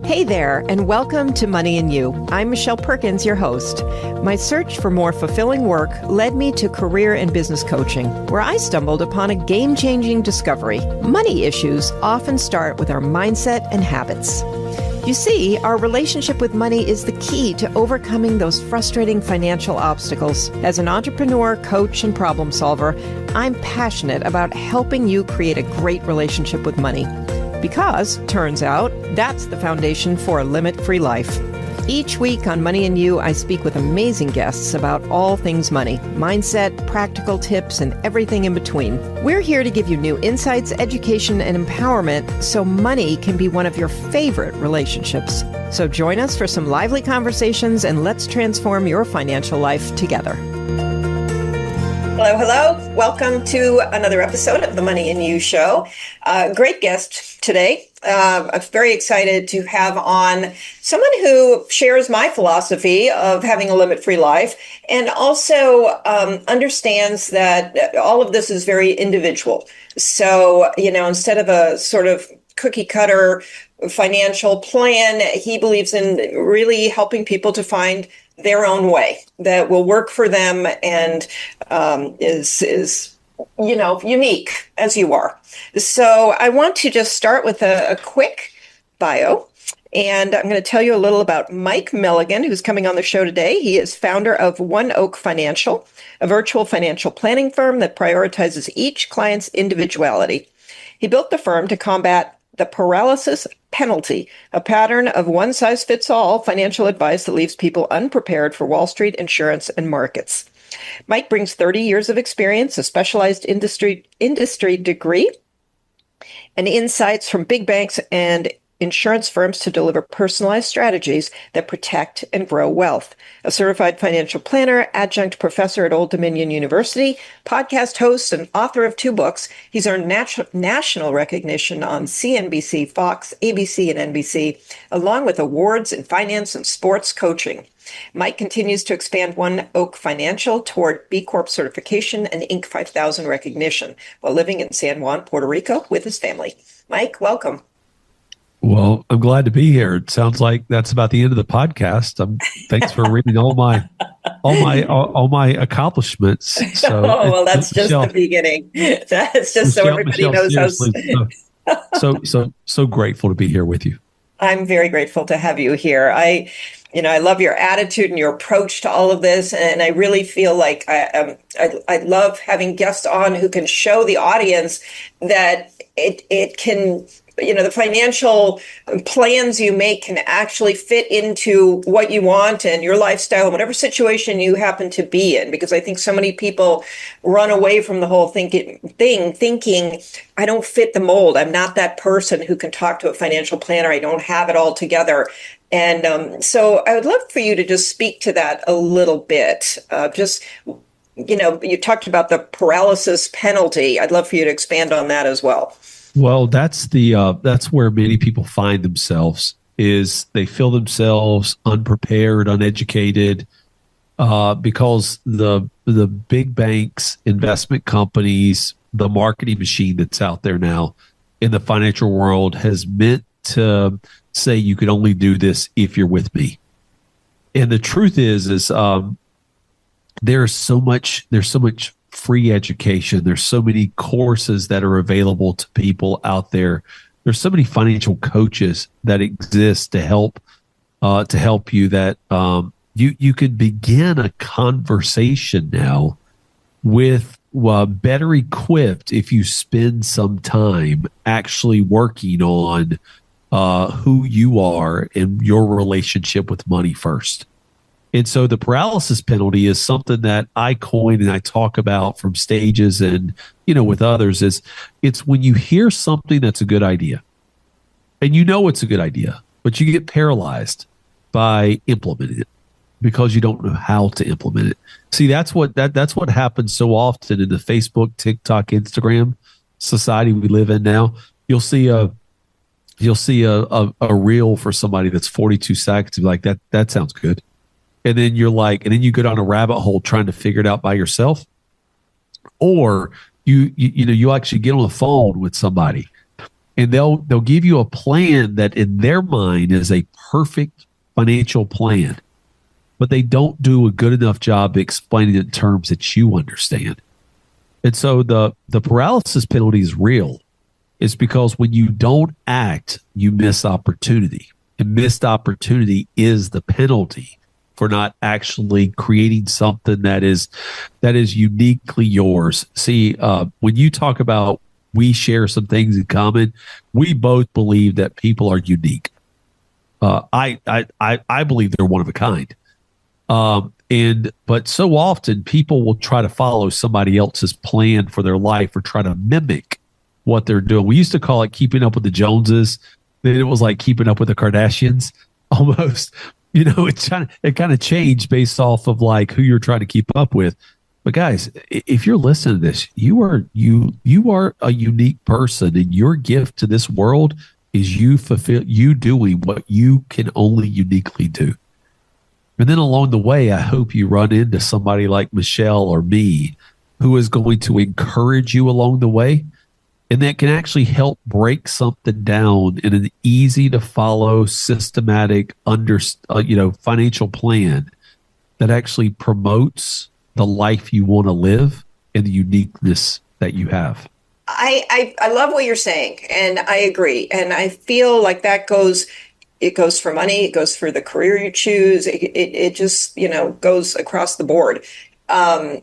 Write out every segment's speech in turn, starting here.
Hey there, and welcome to Money and You. I'm Michelle Perkins, your host. My search for more fulfilling work led me to career and business coaching, where I stumbled upon a game-changing discovery. Money issues often start with our mindset and habits. You see, our relationship with money is the key to overcoming those frustrating financial obstacles. As an entrepreneur, coach, and problem solver, I'm passionate about helping you create a great relationship with money. Because, turns out, that's the foundation for a limit-free life. Each week on Money and You, I speak with amazing guests about all things money, mindset, practical tips, and everything in between. We're here to give you new insights, education, and empowerment so money can be one of your favorite relationships. So join us for some lively conversations and let's transform your financial life together. Hello, hello. Welcome to another episode of the Money and You Show. Great guest today. I'm very excited to have on someone who shares my philosophy of having a limit-free life and also understands that all of this is very individual. So, instead of a sort of cookie cutter financial plan, he believes in really helping people to find their own way that will work for them and is unique as you are. So I want to just start with a quick bio. And I'm going to tell you a little about Mike Milligan, who's coming on the show today. He is founder of One Oak Financial, a virtual financial planning firm that prioritizes each client's individuality. He built the firm to combat the paralysis penalty, a pattern of one-size-fits-all financial advice that leaves people unprepared for Wall Street, insurance, and markets. Mike brings 30 years of experience, a specialized industry degree, and insights from big banks and insurance firms to deliver personalized strategies that protect and grow wealth. A certified financial planner, adjunct professor at Old Dominion University, podcast host, and author of 2 books, he's earned national recognition on CNBC, Fox, ABC, and NBC, along with awards in finance and sports coaching. Mike continues to expand One Oak Financial toward B Corp certification and Inc. 5000 recognition while living in San Juan, Puerto Rico with his family. Mike, welcome. Well, I'm glad to be here. It sounds like that's about the end of the podcast. Thanks for reading all my accomplishments. So, well, that's just Michelle, the beginning. That's just Michelle, so everybody knows how. So grateful to be here with you. I'm very grateful to have you here. I love your attitude and your approach to all of this, and I really feel like I love having guests on who can show the audience that it can. The financial plans you make can actually fit into what you want and your lifestyle and whatever situation you happen to be in. Because I think so many people run away from the whole thinking, I don't fit the mold. I'm not that person who can talk to a financial planner. I don't have it all together. And so I would love for you to just speak to that a little bit. You talked about the paralysis penalty. I'd love for you to expand on that as well. Well, that's where many people find themselves, is they feel themselves unprepared, uneducated, because the big banks, investment companies, the marketing machine that's out there now in the financial world has meant to say you can only do this if you're with me. And the truth is there's so much free education. There's so many courses that are available to people out there. There's so many financial coaches that exist to help you that you could begin a conversation now with better equipped if you spend some time actually working on who you are and your relationship with money first. And so the paralysis penalty is something that I coined and I talk about from stages and, with others it's when you hear something that's a good idea and it's a good idea, but you get paralyzed by implementing it because you don't know how to implement it. See, that's what happens so often in the Facebook, TikTok, Instagram society we live in now. You'll see a reel for somebody that's 42 seconds and be like, that sounds good. And then you go down a rabbit hole trying to figure it out by yourself. Or you actually get on the phone with somebody and they'll give you a plan that in their mind is a perfect financial plan, but they don't do a good enough job explaining it in terms that you understand. And so the paralysis penalty is real. It's because when you don't act, you miss opportunity. And missed opportunity is the penalty for not actually creating something that is uniquely yours. See, when you talk about we share some things in common, we both believe that people are unique. I believe they're one of a kind. But so often people will try to follow somebody else's plan for their life or try to mimic what they're doing. We used to call it keeping up with the Joneses. Then it was like keeping up with the Kardashians almost. It kind of changed based off of like who you're trying to keep up with. But guys, if you're listening to this, you are a unique person, and your gift to this world is you doing what you can only uniquely do. And then along the way, I hope you run into somebody like Michelle or me who is going to encourage you along the way, and that can actually help break something down in an easy to follow, systematic, financial plan that actually promotes the life you want to live and the uniqueness that you have. I love what you're saying, and I agree. And I feel like it goes for money, it goes for the career you choose. It just, goes across the board. And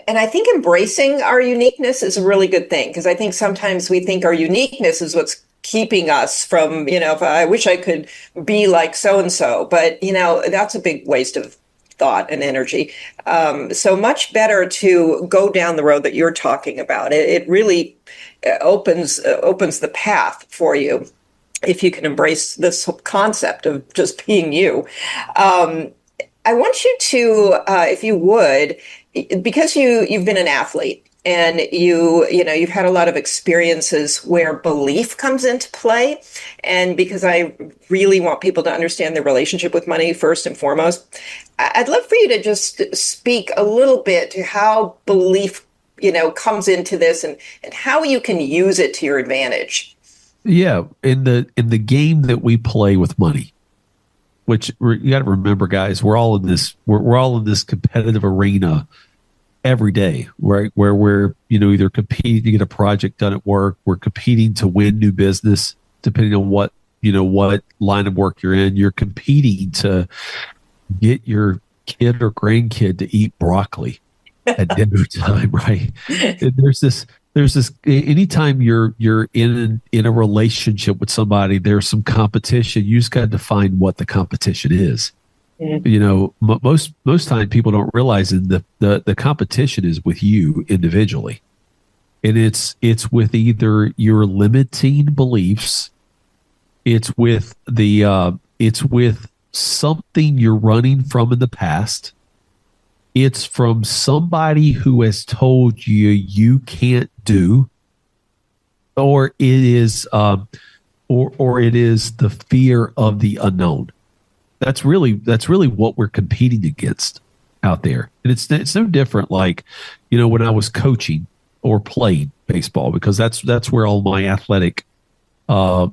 I think embracing our uniqueness is a really good thing, because I think sometimes we think our uniqueness is what's keeping us from, if I wish I could be like so-and-so, but, that's a big waste of thought and energy. So much better to go down the road that you're talking about. It really opens the path for you if you can embrace this concept of just being you. I want you to, if you would, because you've been an athlete and you've had a lot of experiences where belief comes into play, and because I really want people to understand their relationship with money first and foremost, I'd love for you to just speak a little bit to how belief, comes into this and how you can use it to your advantage. Yeah, in the game that we play with money, which you got to remember, guys, we're all in this competitive arena every day, right? Where we're either competing to get a project done at work, we're competing to win new business, depending on what line of work you're in. You're competing to get your kid or grandkid to eat broccoli at dinner time, right? And there's this anytime you're in a relationship with somebody, there's some competition. You just got to define what the competition is. Mm-hmm. Most time people don't realize that the competition is with you individually, and it's with either your limiting beliefs, it's with something you're running from in the past. It's from somebody who has told you can't do, or it is the fear of the unknown. That's really what we're competing against out there, and it's no different. Like, when I was coaching or playing baseball, because that's where all my athletic that's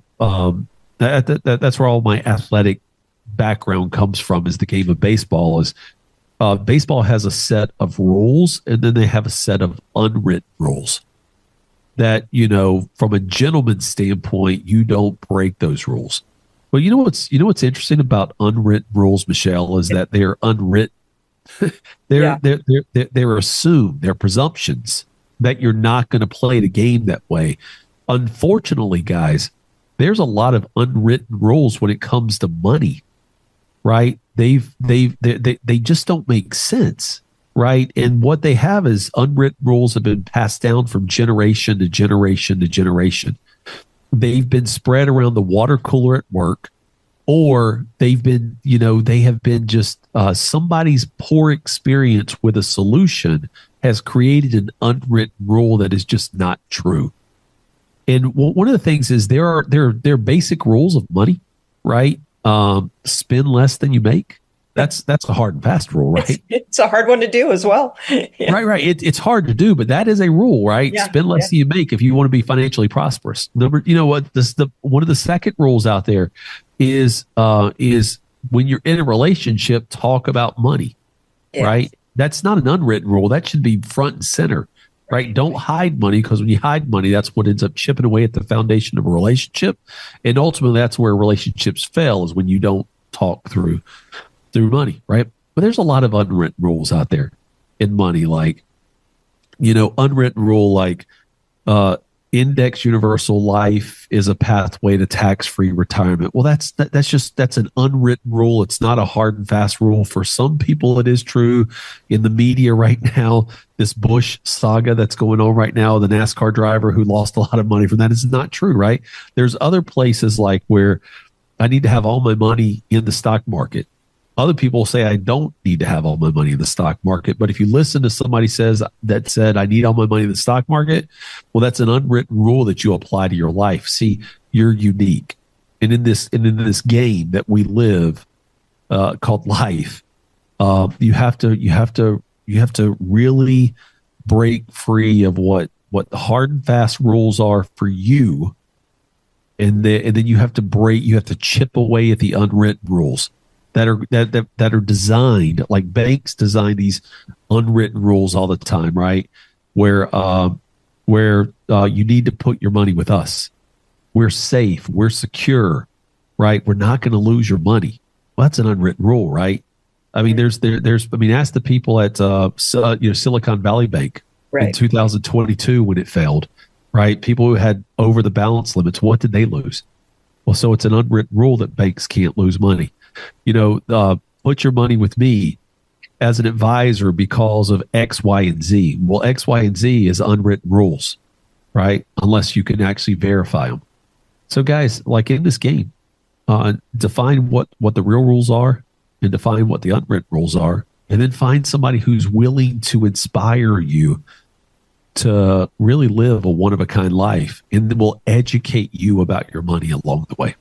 where all my athletic background comes from, is the game of baseball. Baseball has a set of rules, and then they have a set of unwritten rules that, from a gentleman's standpoint, you don't break those rules. But what's interesting about unwritten rules, Michelle, is that they're unwritten. They're assumed, they're presumptions that you're not going to play the game that way. Unfortunately, guys, there's a lot of unwritten rules when it comes to money, right? They just don't make sense, right? And what they have is unwritten rules have been passed down from generation to generation to generation. They've been spread around the water cooler at work, or they have been just somebody's poor experience with a solution has created an unwritten rule that is just not true. And one of the things is there are basic rules of money, right? Spend less than you make. That's a hard and fast rule, right? It's a hard one to do as well. Yeah. Right. It's hard to do, but that is a rule, right? Yeah, Spend less than you make if you want to be financially prosperous. You know what? One of the second rules out there is when you're in a relationship, talk about money, right? That's not an unwritten rule. That should be front and center, right? Don't hide money, because when you hide money, that's what ends up chipping away at the foundation of a relationship, and ultimately that's where relationships fail, is when you don't talk through money, right? But there's a lot of unwritten rules out there in money, like, unwritten rule like index universal life is a pathway to tax-free retirement. Well, that's an unwritten rule. It's not a hard and fast rule. For some people, it is true. In the media right now, this Bush saga that's going on right now, the NASCAR driver who lost a lot of money from that, is not true, right? There's other places like where I need to have all my money in the stock market. Other people say I don't need to have all my money in the stock market. But if you listen to somebody said I need all my money in the stock market, well, that's an unwritten rule that you apply to your life. See, you're unique, and in this game that we live called life, you have to really break free of what the hard and fast rules are for you, and then you have to chip away at the unwritten rules that are designed, like banks design these unwritten rules all the time, right? Where you need to put your money with us. We're safe. We're secure, right? We're not going to lose your money. Well, that's an unwritten rule, right? I mean, ask the people at Silicon Valley Bank in 2022 when it failed, right? People who had over the balance limits, what did they lose? Well, so it's an unwritten rule that banks can't lose money. Put your money with me as an advisor because of X, Y, and Z. Well, X, Y, and Z is unwritten rules, right? Unless you can actually verify them. So guys, like in this game, define what the real rules are and define what the unwritten rules are, and then find somebody who's willing to inspire you to really live a one-of-a-kind life, and then will educate you about your money along the way.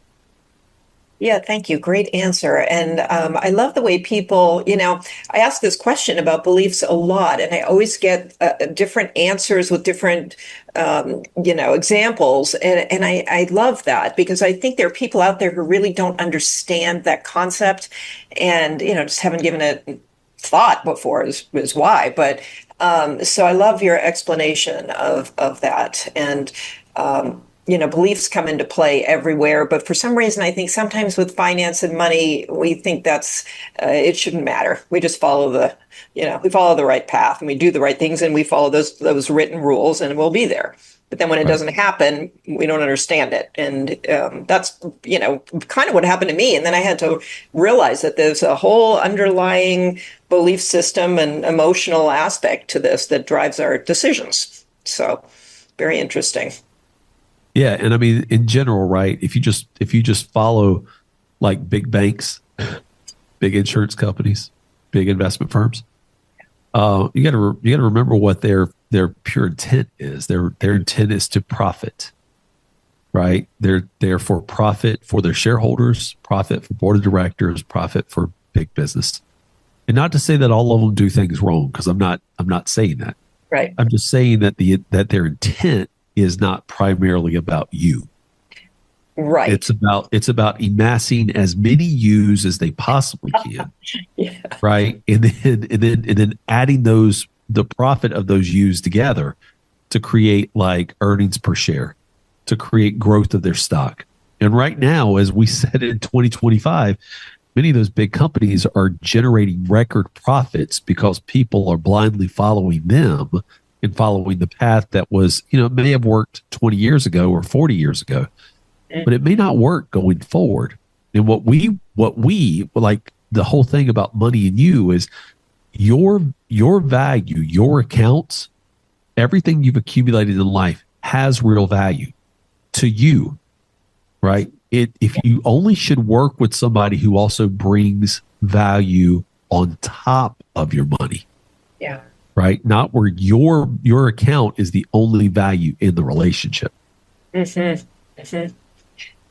Yeah, thank you. Great answer. And I love the way people, I ask this question about beliefs a lot, and I always get different answers with different, examples. And I love that, because I think there are people out there who really don't understand that concept and, just haven't given it thought before is why. But so I love your explanation of that. And, beliefs come into play everywhere, but for some reason, I think sometimes with finance and money, we think that's it shouldn't matter. We just follow we follow the right path, and we do the right things, and we follow those written rules, and we'll be there. But then when it doesn't happen, we don't understand it, and that's kind of what happened to me. And then I had to realize that there's a whole underlying belief system and emotional aspect to this that drives our decisions. So, very interesting. Yeah, and I mean, in general, right? If you just follow like big banks, big insurance companies, big investment firms, you got to remember what their pure intent is. Their intent is to profit, right? They're for profit for their shareholders, profit for board of directors, profit for big business. And not to say that all of them do things wrong, because I'm not saying that. Right. I'm just saying that their intent is not primarily about you. Right. It's about amassing as many U's as they possibly can. Yeah. Right. And then adding the profit of those U's together to create like earnings per share, to create growth of their stock. And right now, as we said in 2025, many of those big companies are generating record profits because people are blindly following them and following the path that was, may have worked 20 years ago or 40 years ago, but it may not work going forward. And what we like, the whole thing about money and you is your value, your accounts, everything you've accumulated in life has real value to you, right? If you only should work with somebody who also brings value on top of your money. Yeah. Right? Not where your account is the only value in the relationship. Mm-hmm. Mm-hmm.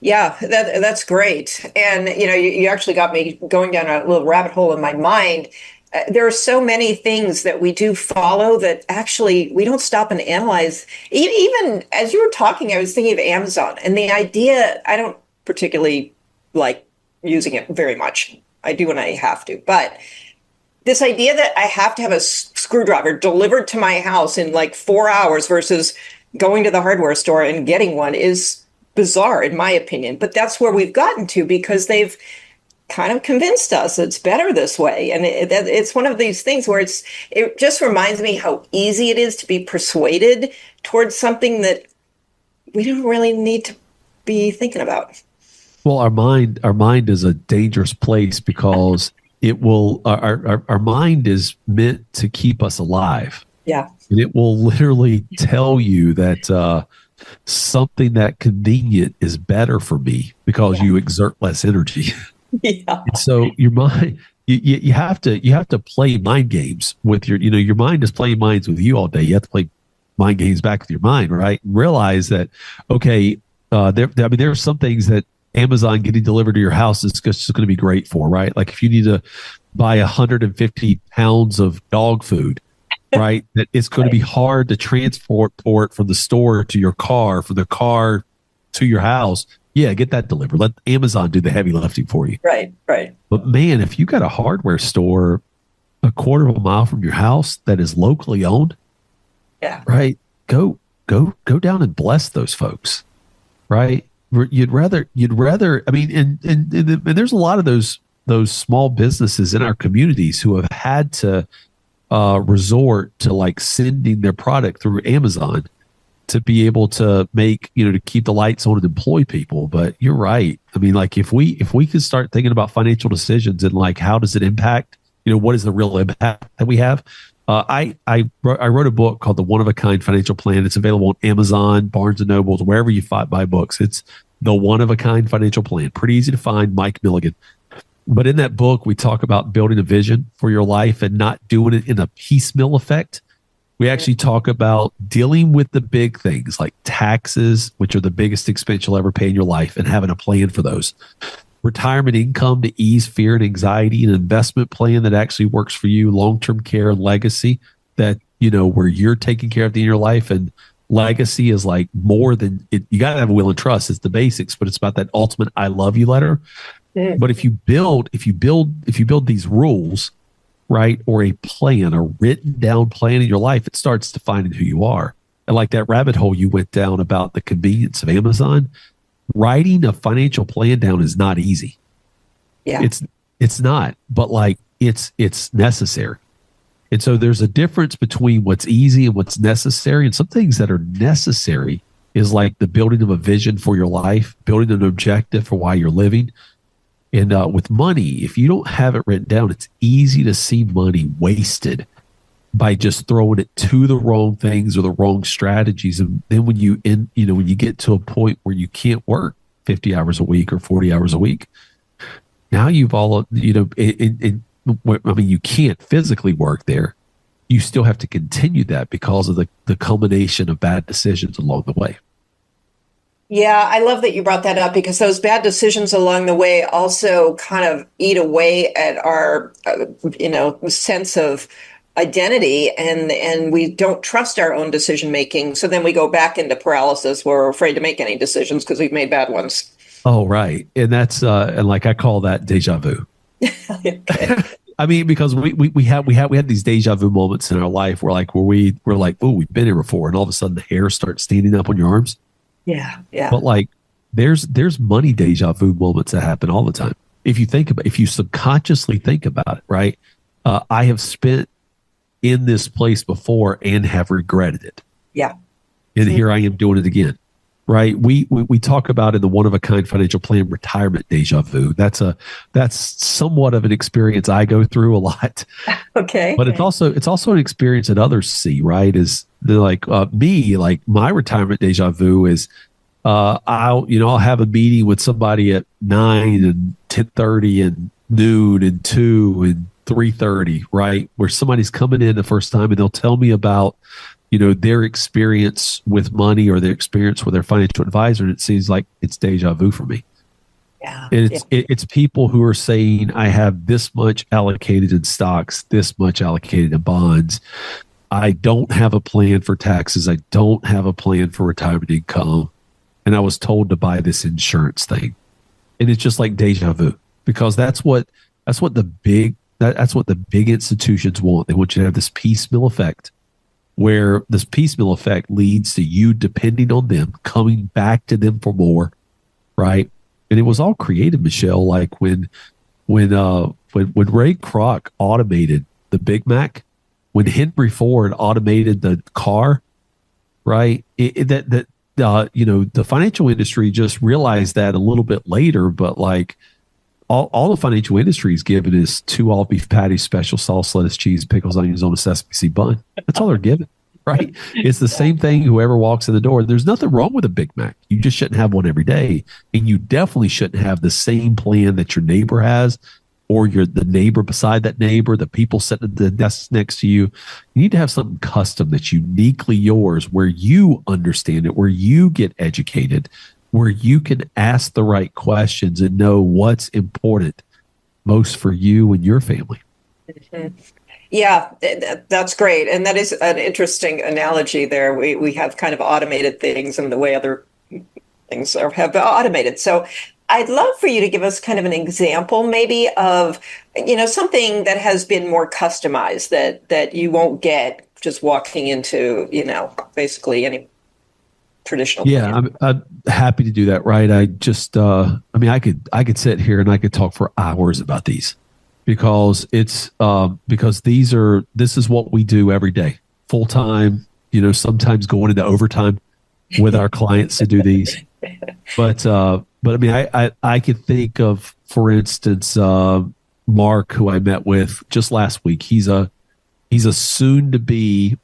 Yeah, that's great. And you actually got me going down a little rabbit hole in my mind. There are so many things that we do follow that actually we don't stop and analyze. Even as you were talking, I was thinking of Amazon and the idea. I don't particularly like using it very much. I do when I have to, but this idea that I have to have a screwdriver delivered to my house in like 4 hours versus going to the hardware store and getting one is bizarre, in my opinion. But that's where we've gotten to because they've kind of convinced us it's better this way. And it's one of these things where it just reminds me how easy it is to be persuaded towards something that we don't really need to be thinking about. Well, our mind is a dangerous place because it will our mind is meant to keep us alive. Yeah. And it will literally tell you that something that convenient is better for me because you exert less energy. Yeah. And so your mind, you have to play mind games with your mind is playing minds with you all day. You have to play mind games back with your mind, right? And realize that, okay, there are some things that Amazon getting delivered to your house is just going to be great for, right? Like if you need to buy 150 pounds of dog food, right? That it's going to be hard to transport from the store to your car, from the car to your house. Yeah, get that delivered. Let Amazon do the heavy lifting for you. Right, right. But man, if you got a hardware store a quarter of a mile from your house that is locally owned, Yeah. right? Go down and bless those folks, right? You'd rather. I mean, and there's a lot of those small businesses in our communities who have had to resort to like sending their product through Amazon to be able to make, to keep the lights on and employ people. But you're right. I mean, like if we could start thinking about financial decisions and like how does it impact, what is the real impact that we have? I wrote a book called The One of a Kind Financial Plan. It's available on Amazon, Barnes and Nobles, wherever you buy books. It's The One of a Kind Financial Plan. Pretty easy to find. Mike Milligan. But in that book, we talk about building a vision for your life and not doing it in a piecemeal effect. We actually talk about dealing with the big things like taxes, which are the biggest expense you'll ever pay in your life, and having a plan for those. Retirement income to ease fear and anxiety, an investment plan that actually works for you, long-term care and legacy that, where you're taking care of the in your life. And legacy is like more than it. You got to have a will and trust. It's the basics, but it's about that ultimate I love you letter. But if you build these rules, right, or a plan, a written down plan in your life, it starts defining who you are. And like that rabbit hole you went down about the convenience of Amazon, writing a financial plan down is not easy. Yeah. It's not, but like it's necessary. And so there's a difference between what's easy and what's necessary. And some things that are necessary is like the building of a vision for your life, building an objective for why you're living. And with money, if you don't have it written down, it's easy to see money wasted by just throwing it to the wrong things or the wrong strategies. And then when you get to a point where you can't work 50 hours a week or 40 hours a week, now you've all, you can't physically work there. You still have to continue that because of the culmination of bad decisions along the way. Yeah, I love that you brought that up because those bad decisions along the way also kind of eat away at our, sense of identity, and we don't trust our own decision making. So then we go back into paralysis. We're afraid to make any decisions because we've made bad ones. Oh, right, and that's and like I call that deja vu. Okay. I mean, because we had these deja vu moments in our life where we're like, oh, we've been here before, and all of a sudden the hair starts standing up on your arms. Yeah, yeah. But like, there's money deja vu moments that happen all the time. If you subconsciously think about it, right? I have spent in this place before and have regretted it. Yeah. And here I am doing it again, right? We talk about in the One of a Kind Financial Plan retirement deja vu. That's somewhat of an experience I go through a lot. Okay. But it's also an experience that others see, right? Is like me, like my retirement deja vu is I'll have a meeting with somebody at 9 and 10:30 and noon and 2 and 3:30, right? Where somebody's coming in the first time and they'll tell me about their experience with money or their experience with their financial advisor, and it seems like it's deja vu for me. Yeah. And it's people who are saying, I have this much allocated in stocks, this much allocated in bonds. I don't have a plan for taxes. I don't have a plan for retirement income. And I was told to buy this insurance thing. And it's just like deja vu, because that's what the big institutions want. They want you to have this piecemeal effect, where this piecemeal effect leads to you depending on them, coming back to them for more, right? And it was all created, Michelle, like when Ray Kroc automated the Big Mac, when Henry Ford automated the car, right? The financial industry just realized that a little bit later, but like all the financial industry is given is 2 all beef patties, special sauce, lettuce, cheese, pickles, onions on a sesame seed bun. That's all they're given, right? It's the same thing. Whoever walks in the door, there's nothing wrong with a Big Mac. You just shouldn't have one every day, and you definitely shouldn't have the same plan that your neighbor has, or the neighbor beside that neighbor, the people sitting at the desk next to you. You need to have something custom that's uniquely yours, where you understand it, where you get educated, where you can ask the right questions and know what's important most for you and your family. Mm-hmm. Yeah, that's great. And that is an interesting analogy there. We have kind of automated things and the way other things have been automated. So I'd love for you to give us kind of an example maybe of, something that has been more customized that you won't get just walking into, basically any traditional. Yeah, I'm happy to do that. Right. I just, I could sit here and I could talk for hours about these, because because this is what we do every day, full time, sometimes going into overtime with our clients to do these. But I could think of, for instance, Mark, who I met with just last week. He's a soon to be,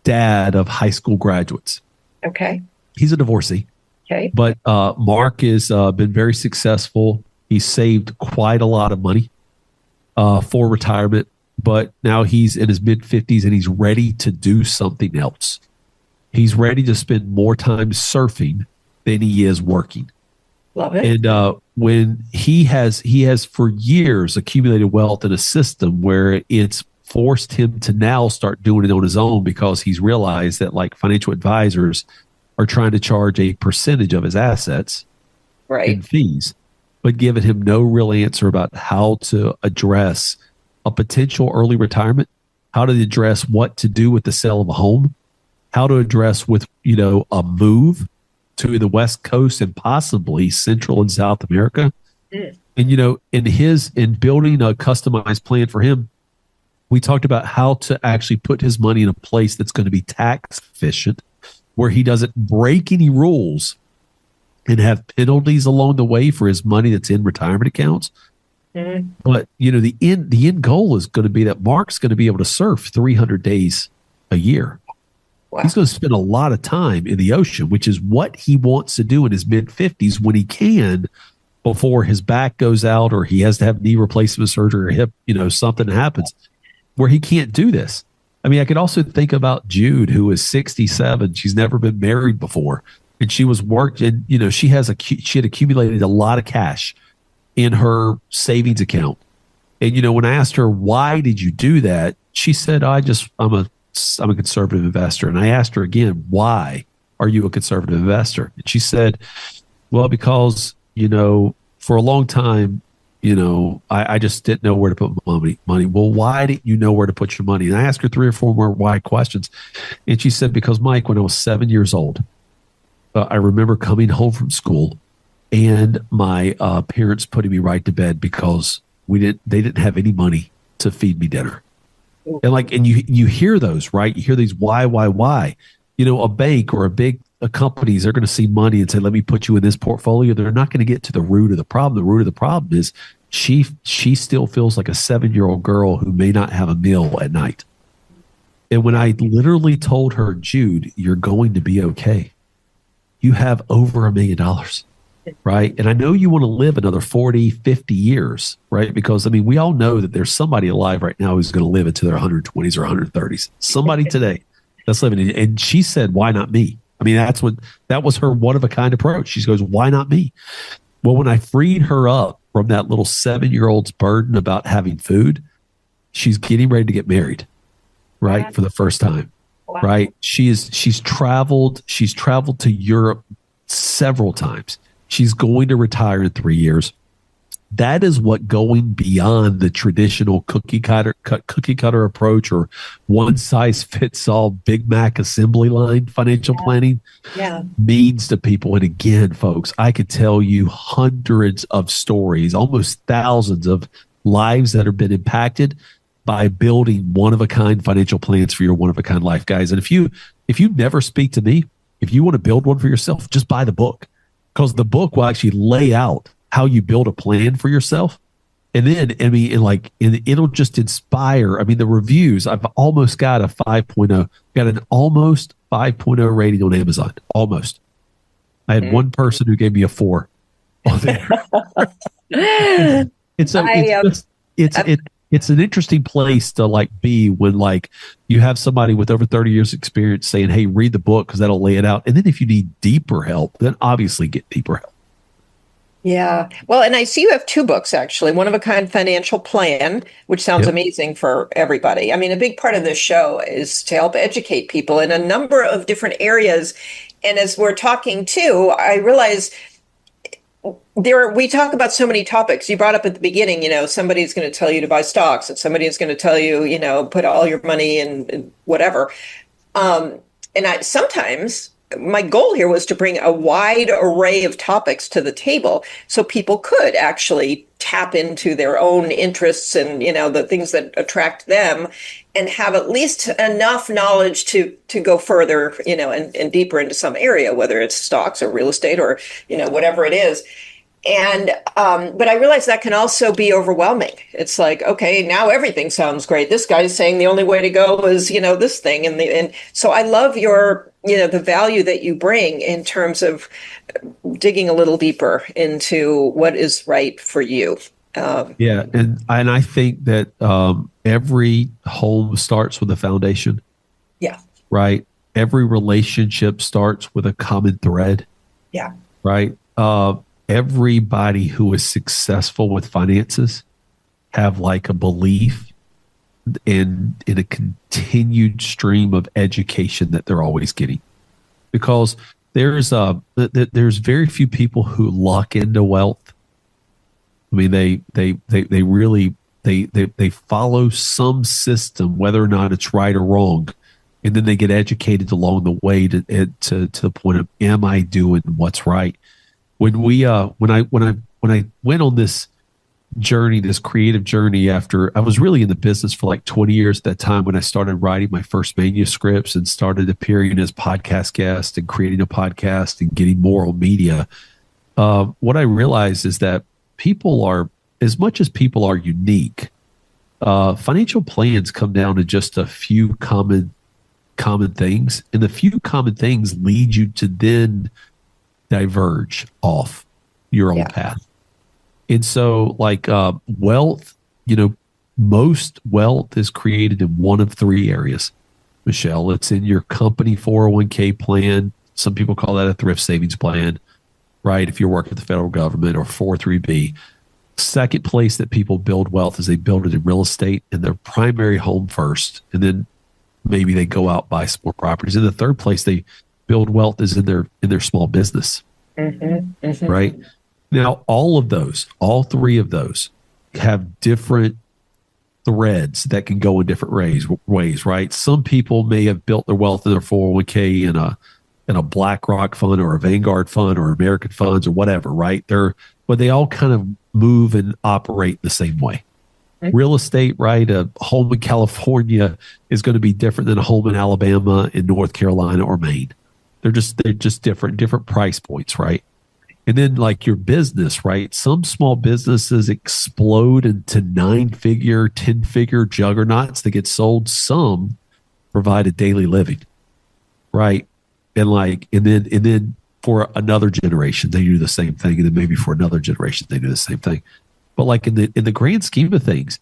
dad of high school graduates. Okay. He's a divorcee. Okay. But Mark has been very successful. He's saved quite a lot of money for retirement, but now he's in his mid-50s and he's ready to do something else. He's ready to spend more time surfing than he is working. Love it. And when he has for years accumulated wealth in a system where it's forced him to now start doing it on his own, because he's realized that, like, financial advisors are trying to charge a percentage of his assets in fees, but giving him no real answer about how to address a potential early retirement, how to address what to do with the sale of a home, how to address with, a move to the West Coast and possibly Central and South America. Mm. And, in building a customized plan for him, we talked about how to actually put his money in a place that's going to be tax efficient, where he doesn't break any rules and have penalties along the way for his money that's in retirement accounts. Mm-hmm. But, the end goal is going to be that Mark's going to be able to surf 300 days a year. Wow. He's going to spend a lot of time in the ocean, which is what he wants to do in his mid-50s when he can, before his back goes out or he has to have knee replacement surgery or hip, something happens where he can't do this. I could also think about Jude, who is 67. She's never been married before. And she was working, she had accumulated a lot of cash in her savings account. And, when I asked her, why did you do that? She said, I'm a conservative investor. And I asked her again, why are you a conservative investor? And she said, well, because, for a long time, I just didn't know where to put money. Well, why didn't you know where to put your money? And I asked her 3 or 4 more why questions. And she said, because, Mike, when I was 7 years old, I remember coming home from school and my parents putting me right to bed because they didn't have any money to feed me dinner. And you hear those, right? You hear these why? A bank or a companies, they're going to see money and say, let me put you in this portfolio. They're not going to get to the root of the problem. The root of the problem is she still feels like a 7-year-old girl who may not have a meal at night. And when I literally told her, Jude, you're going to be okay. You have over $1 million. right? And I know you want to live another 40, 50 years, right? Because I mean, we all know that there's somebody alive right now who's going to live into their 120s or 130s. Somebody today that's living. And she said, why not me? I mean, that was her one of a kind approach. She goes, why not me? Well, when I freed her up from that little 7-year-old's burden about having food, she's getting ready to get married, right? For the first time, right? She's traveled to Europe several times. She's going to retire in 3 years. That is what going beyond the traditional cookie cutter approach or one size fits all Big Mac assembly line financial planning means to people. And again, folks, I could tell you hundreds of stories, almost thousands of lives that have been impacted by building one of a kind financial plans for your one of a kind life, guys. And if you never speak to me, if you want to build one for yourself, just buy the book, because the book will actually lay out how you build a plan for yourself. And then, I mean, it'll just inspire. I mean, the reviews, I've almost got a 5.0, got an almost 5.0 rating on Amazon. Almost. I had one person who gave me a 4 on there. It's an interesting place to like be when like you have somebody with over 30 years experience saying, hey, read the book because that'll lay it out. And then if you need deeper help, then obviously get deeper help. Yeah. Well, and I see you have 2 books, actually. One of a Kind Financial Plan, which sounds amazing for everybody. I mean, a big part of this show is to help educate people in a number of different areas. And as we're talking too, I realize we talk about so many topics. You brought up at the beginning, somebody's going to tell you to buy stocks, and somebody is going to tell you, put all your money in whatever. And sometimes my goal here was to bring a wide array of topics to the table so people could actually tap into their own interests and, the things that attract them, and have at least enough knowledge to go further, and deeper into some area, whether it's stocks or real estate or, whatever it is. And, but I realize that can also be overwhelming. It's like, okay, now everything sounds great. This guy's saying the only way to go is, this thing. And so I love your, the value that you bring in terms of digging a little deeper into what is right for you. And I think that every home starts with a foundation. Yeah. Right. Every relationship starts with a common thread. Yeah. Right. Everybody who is successful with finances have like a belief in a continued stream of education that they're always getting, because there's very few people who lock into wealth. I mean, they really follow some system, whether or not it's right or wrong, and then they get educated along the way to the point of, am I doing what's right? When I went on this journey, this creative journey, after I was really in the business for like 20 years at that time, when I started writing my first manuscripts and started appearing as podcast guest and creating a podcast and getting more on media, what I realized is that people are, as much as people are unique, financial plans come down to just a few common things, and the few common things lead you to then diverge off your own path. And so like wealth, most wealth is created in one of 3 areas, Michelle. It's in your company 401k plan. Some people call that a thrift savings plan, right? If you're working with the federal government, or 403b. Second place that people build wealth is they build it in real estate, in their primary home first, and then maybe they go out buy some more properties. And the third place they build wealth is in their small business. Right now, all 3 of those have different threads that can go in different ways. Right. Some people may have built their wealth in their 401k in a BlackRock fund or a Vanguard fund or American funds or whatever. Right. But they all kind of move and operate the same way. Real estate, right? A home in California is going to be different than a home in Alabama, in North Carolina, or Maine. They're just different price points, right? And then like your business, right? Some small businesses explode into 9-figure, 10-figure juggernauts that get sold. Some provide a daily living, right? And then for another generation, they do the same thing. And then maybe for another generation, they do the same thing. But like in the grand scheme of things,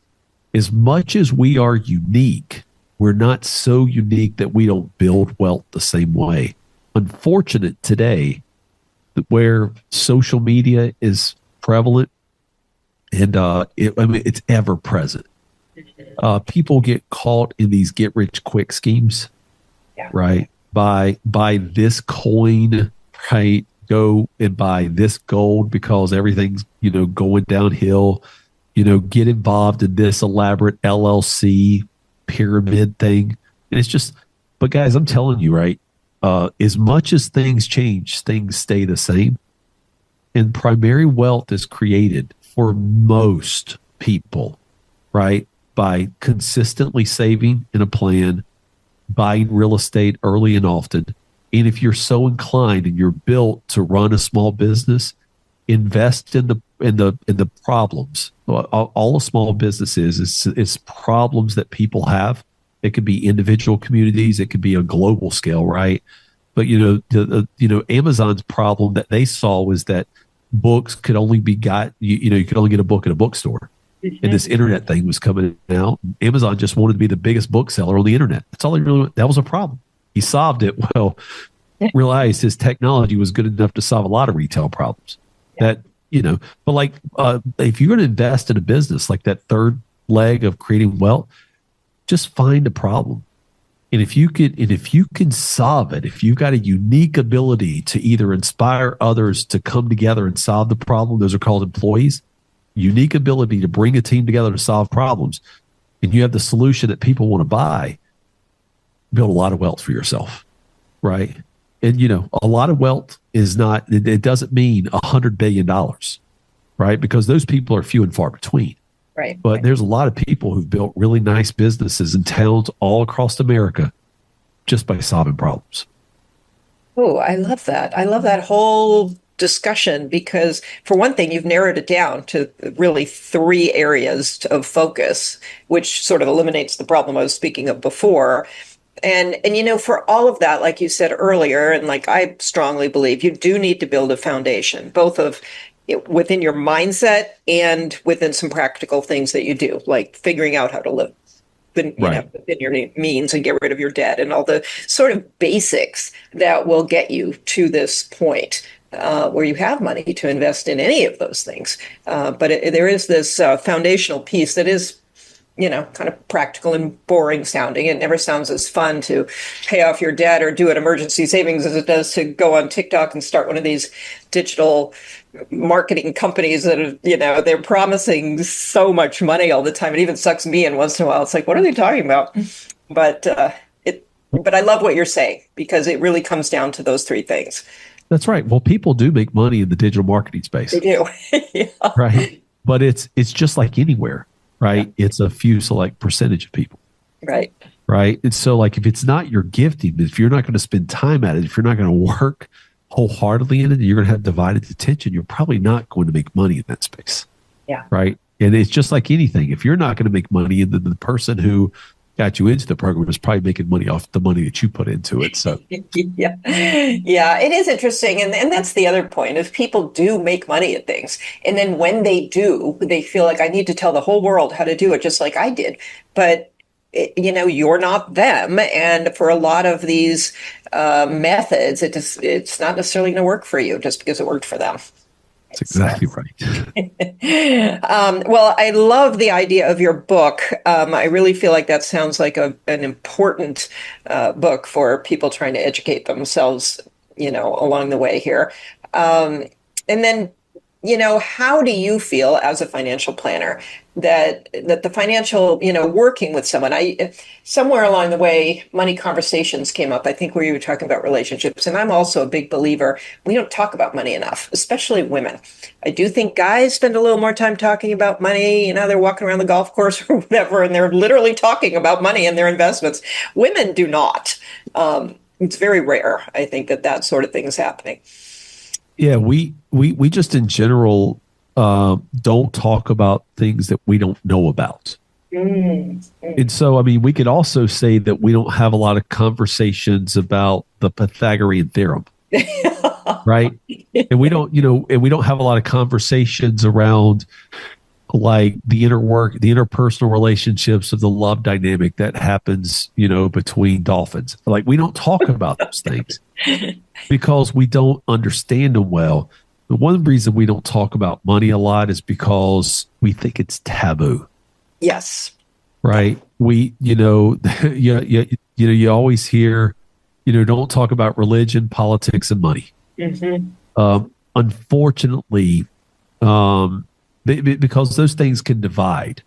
as much as we are unique, we're not so unique that we don't build wealth the same way. Unfortunate today, where social media is prevalent and it's ever present. People get caught in these get rich quick schemes, right? Buy this coin, right? Go and buy this gold because everything's, going downhill. Get involved in this elaborate LLC pyramid thing. And it's just, but guys, I'm telling you, right? As much as things change, things stay the same. And primary wealth is created for most people, right? By consistently saving in a plan, buying real estate early and often. And if you're so inclined and you're built to run a small business, invest in the problems. All a small business is problems that people have. It could be individual communities. It could be a global scale, right? But Amazon's problem that they saw was that books could only be you could only get a book at a bookstore. And this internet thing was coming out. Amazon just wanted to be the biggest bookseller on the internet. That's all that was a problem. He solved it. Well, realized his technology was good enough to solve a lot of retail problems. But like if you're going to invest in a business, like that third leg of creating wealth, just find a problem. And if you can solve it, if you've got a unique ability to either inspire others to come together and solve the problem, those are called employees, unique ability to bring a team together to solve problems, and you have the solution that people want to buy, build a lot of wealth for yourself, right? And, a lot of wealth is not, it doesn't mean $100 billion, right? Because those people are few and far between. Right. But there's a lot of people who've built really nice businesses in towns all across America just by solving problems. Oh, I love that. I love that whole discussion because, for one thing, you've narrowed it down to really 3 areas of focus, which sort of eliminates the problem I was speaking of before. And for all of that, like you said earlier, and like I strongly believe, you do need to build a foundation, both of within your mindset and within some practical things that you do, like figuring out how to live within your means and get rid of your debt and all the sort of basics that will get you to this point where you have money to invest in any of those things. But there is this foundational piece that is kind of practical and boring sounding. It never sounds as fun to pay off your debt or do an emergency savings as it does to go on TikTok and start one of these digital marketing companies that are, they're promising so much money all the time. It even sucks me in once in a while. It's like, what are they talking about? But I love what you're saying because it really comes down to those 3 things. That's right. Well, people do make money in the digital marketing space. They do. Yeah. Right. But it's just like anywhere. Right. Yeah. It's a few select percentage of people. Right. Right. And so like if it's not your gifting, if you're not going to spend time at it, if you're not going to work wholeheartedly in it, you're going to have divided attention. You're probably not going to make money in that space. Yeah. Right. And it's just like anything. If you're not going to make money, and the person who got you into the program is probably making money off the money that you put into it. So yeah, it is interesting. And that's the other point. If people do make money at things, and then when they do, they feel like I need to tell the whole world how to do it, just like I did. But you're not them. And for a lot of these methods, it's not necessarily going to work for you just because it worked for them. That's exactly right. Well, I love the idea of your book. I really feel like that sounds like an important book for people trying to educate themselves, along the way here. And then, how do you feel as a financial planner that the financial, working with someone, somewhere along the way, money conversations came up, I think, where you were talking about relationships. And I'm also a big believer, we don't talk about money enough, especially women. I do think guys spend a little more time talking about money. They're walking around the golf course or whatever, and they're literally talking about money and their investments. Women do not. It's very rare, I think, that sort of thing is happening. Yeah, we just in general don't talk about things that we don't know about. And so, we could also say that we don't have a lot of conversations about the Pythagorean theorem. right? And we don't, and we don't have a lot of conversations around like the interpersonal relationships of the love dynamic that happens, between dolphins. Like we don't talk about those things because we don't understand them well. The one reason we don't talk about money a lot is because we think it's taboo. Yes. Right. We, you always hear, don't talk about religion, politics, and money. Unfortunately, because those things can divide.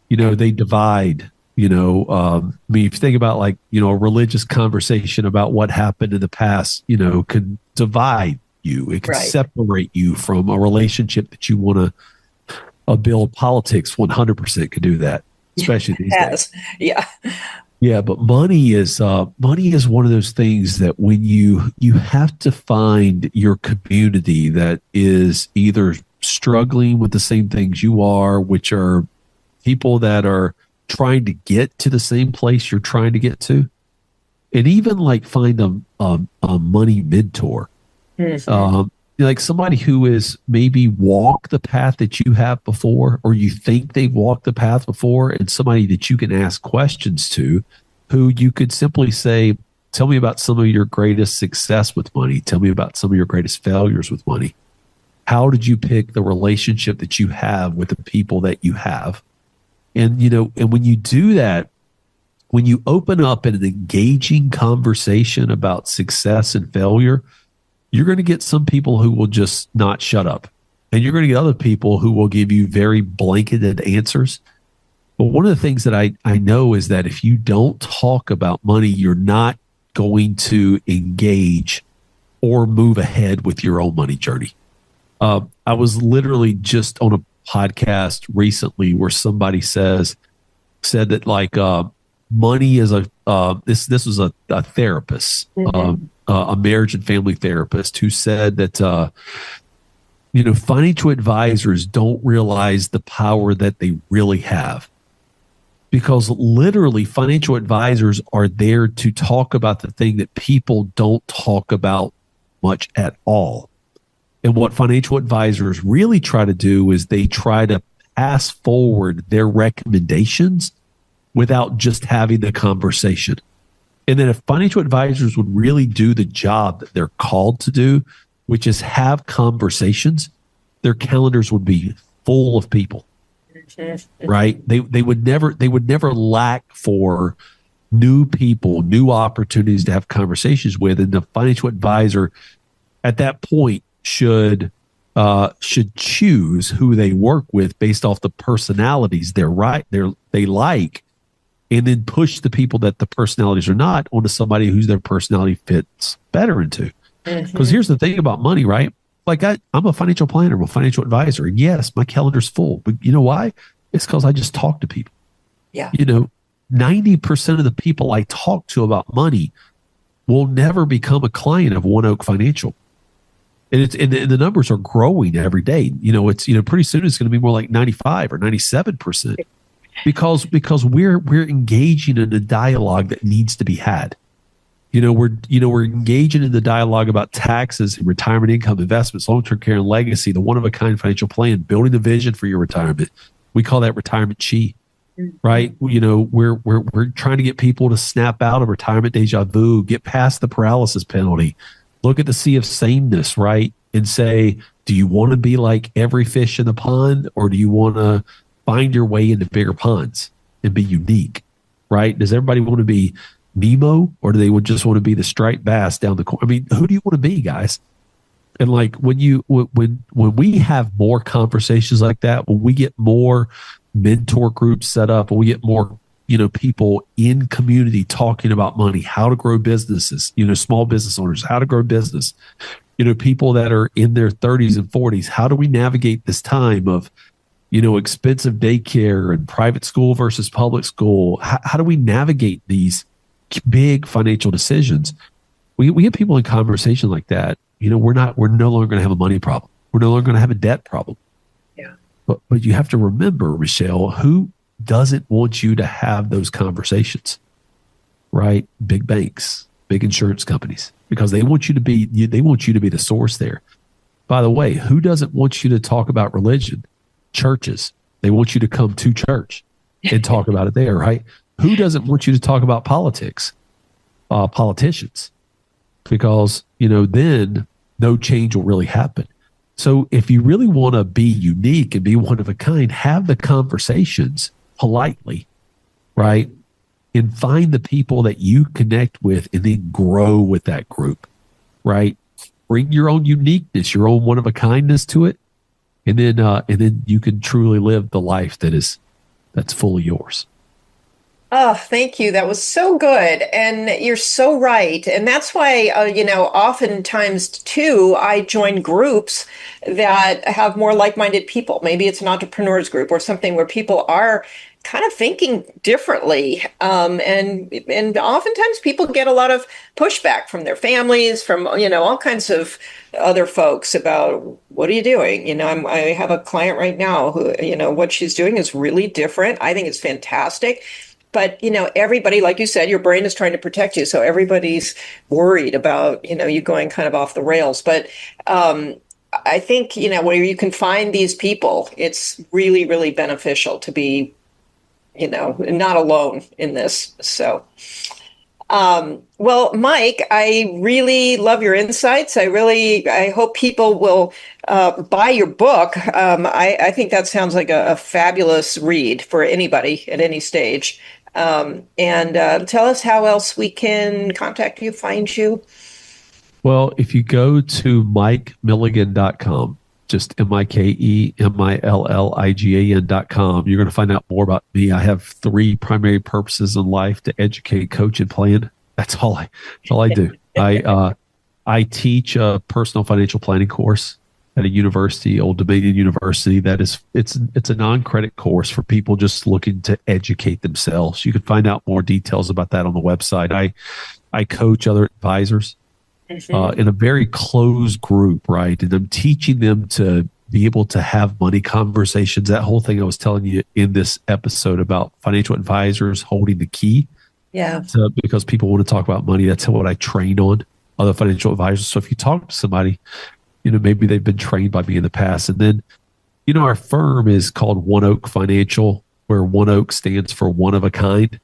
They divide. I mean, if you think about like a religious conversation about what happened in the past, can divide you. It can separate you from a relationship that you want to build. Politics 100% could do that, especially these days. Yeah. Yeah, but money is one of those things that when you have to find your community that is either struggling with the same things you are, which are people that are trying to get to the same place you're trying to get to, and even like find a money mentor, like somebody who is maybe walked the path that you have before, or you think they've walked the path before, and somebody that you can ask questions to, who you could simply say, tell me about some of your greatest success with money. Tell me about some of your greatest failures with money. How did you pick the relationship that you have with the people that you have? And, and when you do that, when you open up an engaging conversation about success and failure, you're going to get some people who will just not shut up. And you're going to get other people who will give you very blanketed answers. But one of the things that I know is that if you don't talk about money, you're not going to engage or move ahead with your own money journey. I was literally just on a podcast recently where somebody said that like money is this was a therapist, a marriage and family therapist, who said that financial advisors don't realize the power that they really have, because literally financial advisors are there to talk about the thing that people don't talk about much at all. And what financial advisors really try to do is they try to pass forward their recommendations without just having the conversation. And then if financial advisors would really do the job that they're called to do, which is have conversations, their calendars would be full of people, right? They would never lack for new people, new opportunities to have conversations with. And the financial advisor at that point should choose who they work with based off the personalities they like, and then push the people that the personalities are not onto somebody whose their personality fits better into. Because here's the thing about money, right? Like I'm a financial planner, I'm a financial advisor, and yes, my calendar's full. But you know why? It's because I just talk to people. Yeah. 90% of the people I talk to about money will never become a client of One Oak Financial. And the numbers are growing every day. It's pretty soon it's going to be more like 95 or 97%, because we're engaging in a dialogue that needs to be had. We're engaging in the dialogue about taxes and retirement income, investments, long-term care, and legacy, the one-of-a-kind financial plan, building the vision for your retirement. We call that retirement chi, right? We're trying to get people to snap out of retirement deja vu, get past the paralysis penalty, look at the sea of sameness, right? And say, do you want to be like every fish in the pond, or do you want to find your way into bigger ponds and be unique, right? Does everybody want to be Nemo, or do they just want to be the striped bass down the corner? I mean, who do you want to be, guys? And like when we have more conversations like that, when we get more mentor groups set up, when we get more people in community talking about money, how to grow businesses, small business owners, how to grow business, people that are in their 30s and 40s, how do we navigate this time of, expensive daycare and private school versus public school? How do we navigate these big financial decisions? We get people in conversation like that. We're no longer going to have a money problem. We're no longer going to have a debt problem. Yeah. But you have to remember, Michelle, who doesn't want you to have those conversations, right? Big banks, big insurance companies, because they want you to be the source there. By the way, who doesn't want you to talk about religion? Churches. They want you to come to church and talk about it there, right? Who doesn't want you to talk about politics? Politicians. Because, then no change will really happen. So if you really want to be unique and be one of a kind, have the conversations politely, right? And find the people that you connect with and then grow with that group, right? Bring your own uniqueness, your own one of a kindness to it. And then you can truly live the life that's fully yours. Oh, thank you. That was so good. And you're so right. And that's why, oftentimes too, I join groups that have more like-minded people. Maybe it's an entrepreneurs group or something where people are kind of thinking differently. And oftentimes people get a lot of pushback from their families, from, all kinds of other folks about what are you doing? I have a client right now who, what she's doing is really different. I think it's fantastic. But, everybody, like you said, your brain is trying to protect you. So everybody's worried about, you going kind of off the rails. But I think, where you can find these people, it's really, really beneficial to be, not alone in this. So, well, Mike, I really love your insights. I hope people will buy your book. I think that sounds like a fabulous read for anybody at any stage. And tell us how else we can contact you, find you. Well, if you go to MikeMilligan.com, just MikeMilligan.com, you're going to find out more about me. I have 3 primary purposes in life: to educate, coach, and plan. That's all I do. I teach a personal financial planning course at a university, Old Dominion University. It's a non-credit course for people just looking to educate themselves. You can find out more details about that on the website. I coach other advisors in a very closed group, right? And I'm teaching them to be able to have money conversations. That whole thing I was telling you in this episode about financial advisors holding the key. Yeah. So, because people want to talk about money, that's what I train on, other financial advisors. So if you talk to somebody, maybe they've been trained by me in the past. And then, our firm is called One Oak Financial, where One Oak stands for one of a kind.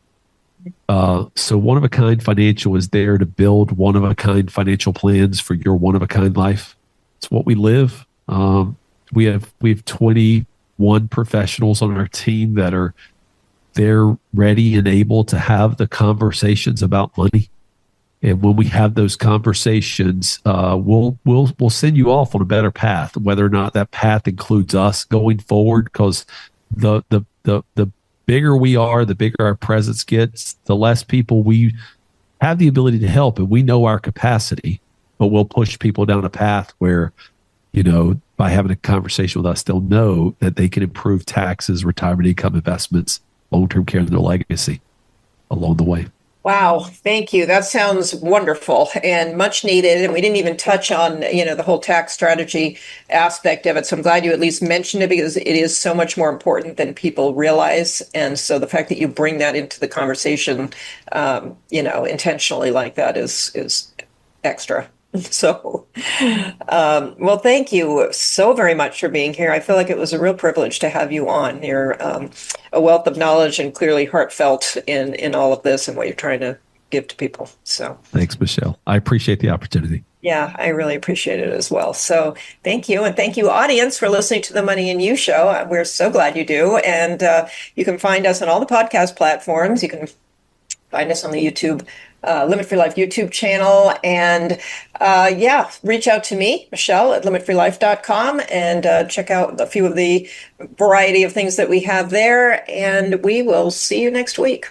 So One of a Kind Financial is there to build one of a kind financial plans for your one of a kind life. It's what we live. We have 21 professionals on our team that are there, ready and able to have the conversations about money. And when we have those conversations, we'll send you off on a better path, whether or not that path includes us going forward. Because the bigger we are, the bigger our presence gets, the less people we have the ability to help, and we know our capacity. But we'll push people down a path where, by having a conversation with us, they'll know that they can improve taxes, retirement income, investments, long-term care, and their legacy along the way. Wow, thank you. That sounds wonderful and much needed. And we didn't even touch on, the whole tax strategy aspect of it. So I'm glad you at least mentioned it, because it is so much more important than people realize. And so the fact that you bring that into the conversation, intentionally like that is extra. So, well, thank you so very much for being here. I feel like it was a real privilege to have you on. You're a wealth of knowledge and clearly heartfelt in all of this and what you're trying to give to people. So thanks, Michelle. I appreciate the opportunity. Yeah, I really appreciate it as well. So thank you. And thank you, audience, for listening to the Money and You show. We're so glad you do. And you can find us on all the podcast platforms. You can find us on the YouTube Limit Free Life YouTube channel. And reach out to me, Michelle, at limitfreelife.com, and check out a few of the variety of things that we have there. And we will see you next week.